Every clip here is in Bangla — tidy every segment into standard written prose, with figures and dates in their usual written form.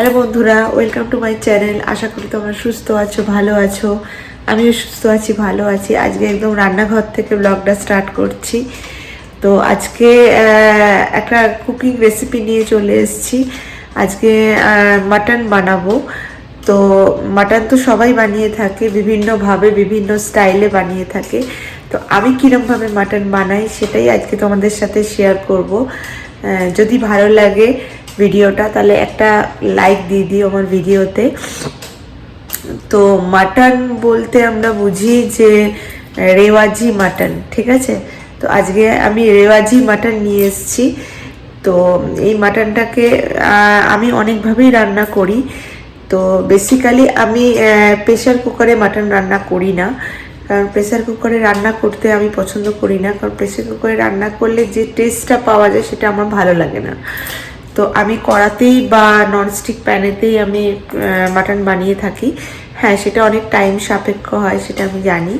হ্যালো বন্ধুরা, ওয়েলকাম টু মাই চ্যানেল। আশা করি তোমরা সুস্থ আছো, ভালো আছো। আমিও সুস্থ আছি, ভালো আছি। আজকে একদম রান্নাঘর থেকে ব্লগটা স্টার্ট করছি। তো আজকে একটা কুকিং রেসিপি নিয়ে চলে এসেছি। আজকে মাটন বানাবো। তো মাটন তো সবাই বানিয়ে থাকে, বিভিন্নভাবে বিভিন্ন স্টাইলে বানিয়ে থাকে। তো আমি কীরকমভাবে মাটন বানাই সেটাই আজকে তোমাদের সাথে শেয়ার করব। যদি ভালো লাগে ভিডিওটা তাহলে একটা লাইক দিয়ে দিও আমার ভিডিওতে। তো মাটন বলতে আমরা বুঝি যে রেওয়াজি মাটন, ঠিক আছে। তো আজকে আমি রেওয়াজি মাটন নিয়ে এসেছি। তো এই মাটনটাকে আমি অনেকভাবেই রান্না করি। তো বেসিক্যালি আমি প্রেসার কুকারে মাটন রান্না করি না, কারণ প্রেসার কুকারে রান্না করতে আমি পছন্দ করি না। কারণ প্রেসার কুকারে রান্না করলে যে টেস্টটা পাওয়া যায় সেটা আমার ভালো লাগে না। তো আমি কড়াতেই বা ননস্টিক প্যানেতেই আমি মাটন বানিয়ে থাকি। হ্যাঁ, সেটা অনেক টাইম সাপেক্ষ হয়, সেটা আমি জানি,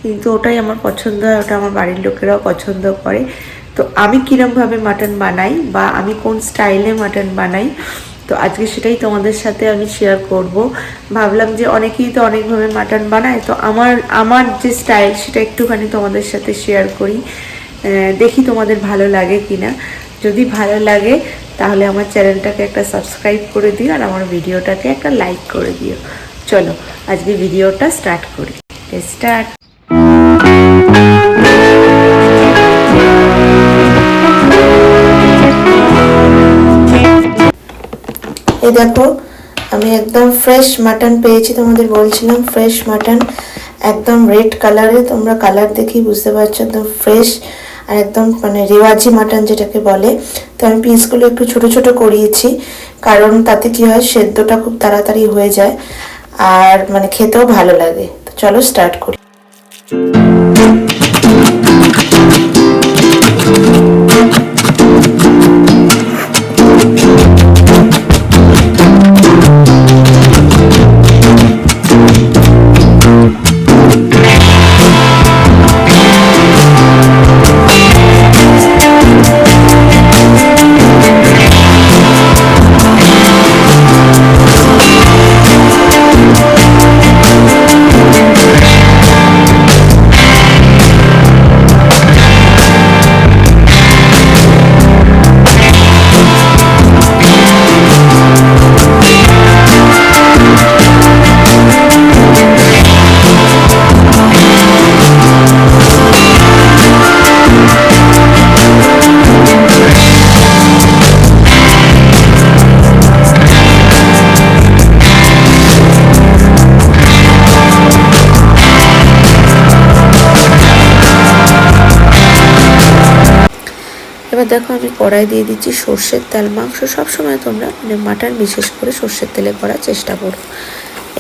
কিন্তু ওটাই আমার পছন্দ হয়, ওটা আমার বাড়ির লোকেরাও পছন্দ করে। তো আমি কীরকমভাবে মাটন বানাই বা আমি কোন স্টাইলে মাটন বানাই, তো আজকে সেটাই তোমাদের সাথে আমি শেয়ার করব। ভাবলাম যে অনেকেই তো অনেকভাবে মাটন বানায়, তো আমার যে স্টাইল সেটা একটুখানি তোমাদের সাথে শেয়ার করি। দেখি তোমাদের ভালো লাগে কিনা। যদি ভালো লাগে তাহলে আমার চ্যানেলটাকে একটা সাবস্ক্রাইব করে দিও আর আমার ভিডিওটাকে একটা লাইক করে দিও। চলো আজকে ভিডিওটা স্টার্ট করি। স্টার্ট। এই দেখো, আমি একদম ফ্রেশ মাটন পেয়েছি। তোমাদের বলছিলাম ফ্রেশ মাটন, একদম রেড কালারে। তোমরা কালার দেখেই বুঝতে পারছো একদম ফ্রেশ আর একদম মানে রেওয়াজি মাটন যেটাকে বলে। তো আমি পিসগুলো একটু ছোট ছোট করিয়েছি, কারণ তাতে কি হয় সেদ্ধটা খুব তাড়াতাড়ি হয়ে যায় আর মানে খেতেও ভালো লাগে। তো চলো স্টার্ট করি। এবার দেখো, আমি কড়াই দিয়ে দিচ্ছি সর্ষের তেল। মাংস সবসময় তোমরা মানে মাটন বিশেষ করে সর্ষের তেলে করার চেষ্টা করো।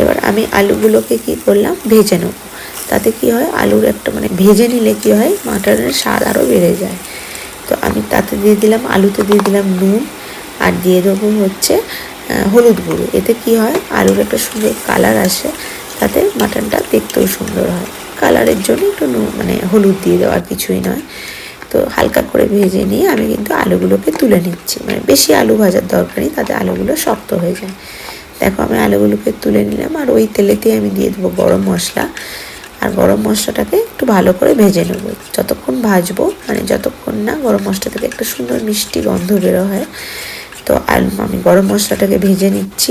এবার আমি আলুগুলোকে কি করলাম, ভেজে নেব। তাতে কি হয়, আলুর একটা মানে ভেজে নিলে কি হয় মাটনের স্বাদ আরও বেড়ে যায়। তো আমি তাতে দিয়ে দিলাম, আলুতে দিয়ে দিলাম নুন, আর দিয়ে দেবো হচ্ছে হলুদ গুঁড়ো। এতে কি হয় আলুর একটা সুন্দর কালার আসে, তাতে মাটনটা দেখতেও সুন্দর হয়। কালারের জন্য একটু মানে হলুদ দিয়ে দেওয়ার কিছুই নয়। তো হালকা করে ভেজে নিয়ে আমি কিন্তু আলুগুলোকে তুলে নিচ্ছি, মানে বেশি আলু ভাজার দরকার নেই, তাতে আলুগুলো শক্ত হয়ে যায়। দেখো আমি আলুগুলোকে তুলে নিলাম, আর ওই তেলেতেই আমি দিয়ে দেবো গরম মশলা। আর গরম মশলাটাকে একটু ভালো করে ভেজে নেব। যতক্ষণ ভাজবো মানে যতক্ষণ না গরম মশলা থেকে একটা সুন্দর মিষ্টি গন্ধ বেরো হয়। তো আমি গরম মশলাটাকে ভেজে নিচ্ছি।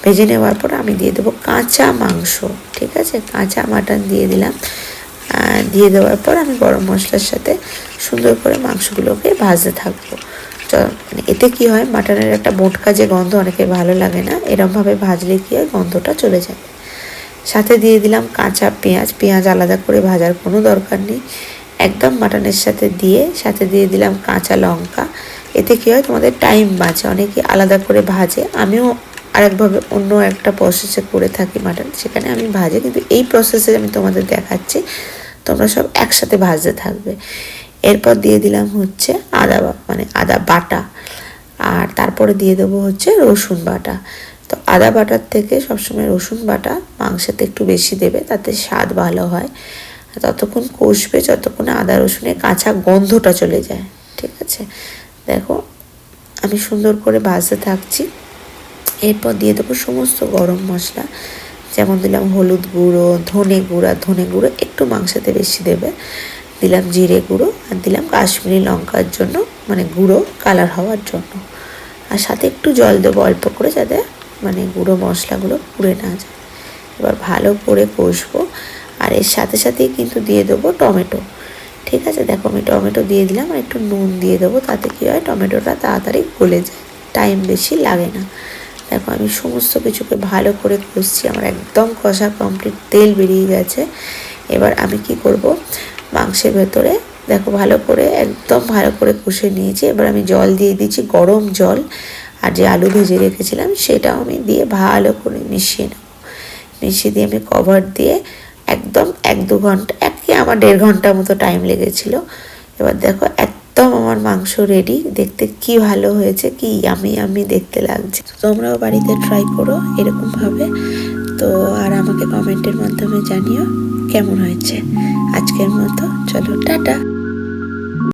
ভেজে নেওয়ার পর আমি দিয়ে দেবো কাঁচা মাংস, ঠিক আছে, কাঁচা মাটন দিয়ে দিলাম। দিয়ে দেওয়ার পর আমি গরম মশলার সাথে সুন্দর করে মাংসগুলোকে ভাজতে থাকবো। মানে এতে কি হয় মাটনের একটা মোটকা যে গন্ধ অনেকে ভালো লাগে না, এরমভাবে ভাজলে কি হয় গন্ধটা চলে যায়। সাথে দিয়ে দিলাম কাঁচা পেঁয়াজ। পেঁয়াজ আলাদা করে ভাজার কোনো দরকার নেই, একদম মাটনের সাথে দিয়ে দিলাম কাঁচা লঙ্কা। এতে কী হয় তোমাদের টাইম বাঁচে। অনেকে আলাদা করে ভাজে, আমিও আরেকভাবে অন্য একটা প্রসেসে করে থাকি মাটন, সেখানে আমি ভাজি, কিন্তু এই প্রসেসে আমি তোমাদের দেখাচ্ছি, তোমরা সব একসাথে ভাজতে থাকবে। এরপর দিয়ে দিলাম হচ্ছে মানে আদা বাটা, আর তারপরে দিয়ে দেবো হচ্ছে রসুন বাটা। তো আদা বাটার থেকে সবসময় রসুন বাটা মাংসতে একটু বেশি দেবে, তাতে স্বাদ ভালো হয়। ততক্ষণ কষবে যতক্ষণ আদা রসুনের কাঁচা গন্ধটা চলে যায়, ঠিক আছে। দেখো আমি সুন্দর করে ভাজতে থাকছি। এরপর দিয়ে দেবো সমস্ত গরম মশলা, যেমন দিলাম হলুদ গুঁড়ো, ধনে গুঁড়ো একটু মাংসতে বেশি দেবে, দিলাম জিরে গুঁড়ো, আর দিলাম কাশ্মীরি লঙ্কার জন্য মানে গুঁড়ো কালার হওয়ার জন্য। আর সাথে একটু জল দেবো অল্প করে, যাতে মানে গুঁড়ো মশলাগুলো পুড়ে না যায়। এবার ভালো করে কষবো। আর এর সাথে সাথেই কিন্তু দিয়ে দেবো টমেটো। ঠিক আছে, দেখো আমি টমেটো দিয়ে দিলাম, আর একটু নুন দিয়ে দেবো, তাতে কী হয় টমেটোটা তাড়াতাড়ি গলে যায়, টাইম বেশি লাগে না। দেখো আমি সমস্ত কিছুকে ভালো করে কষছি, আমার একদম কষা কমপ্লিট, তেল বেরিয়ে গেছে। এবার আমি কি করব, মাংসের ভেতরে দেখো ভালো করে একদম ভালো করে কষে নিয়েছি। এবার আমি জল দিয়ে দিচ্ছি, গরম জল, আর যে আলু ভেজে রেখেছিলাম সেটাও আমি দিয়ে ভালো করে মিশিয়ে নেব। মিশিয়ে দিয়ে আমি কভার দিয়ে একদম 1-2 ঘন্টা, আমার 1.5 ঘন্টা মতো টাইম লেগেছিল। এবার দেখো একদম আমার মাংস রেডি, দেখতে কি ভালো হয়েছে, কি ইয়ামি দেখতে লাগছে। তোমরাও বাড়িতে ট্রাই করো এরকমভাবে। তো আর আমাকে কমেন্টের মাধ্যমে জানিও কেমন হয়েছে। আজকের মতো চলো, টাটা।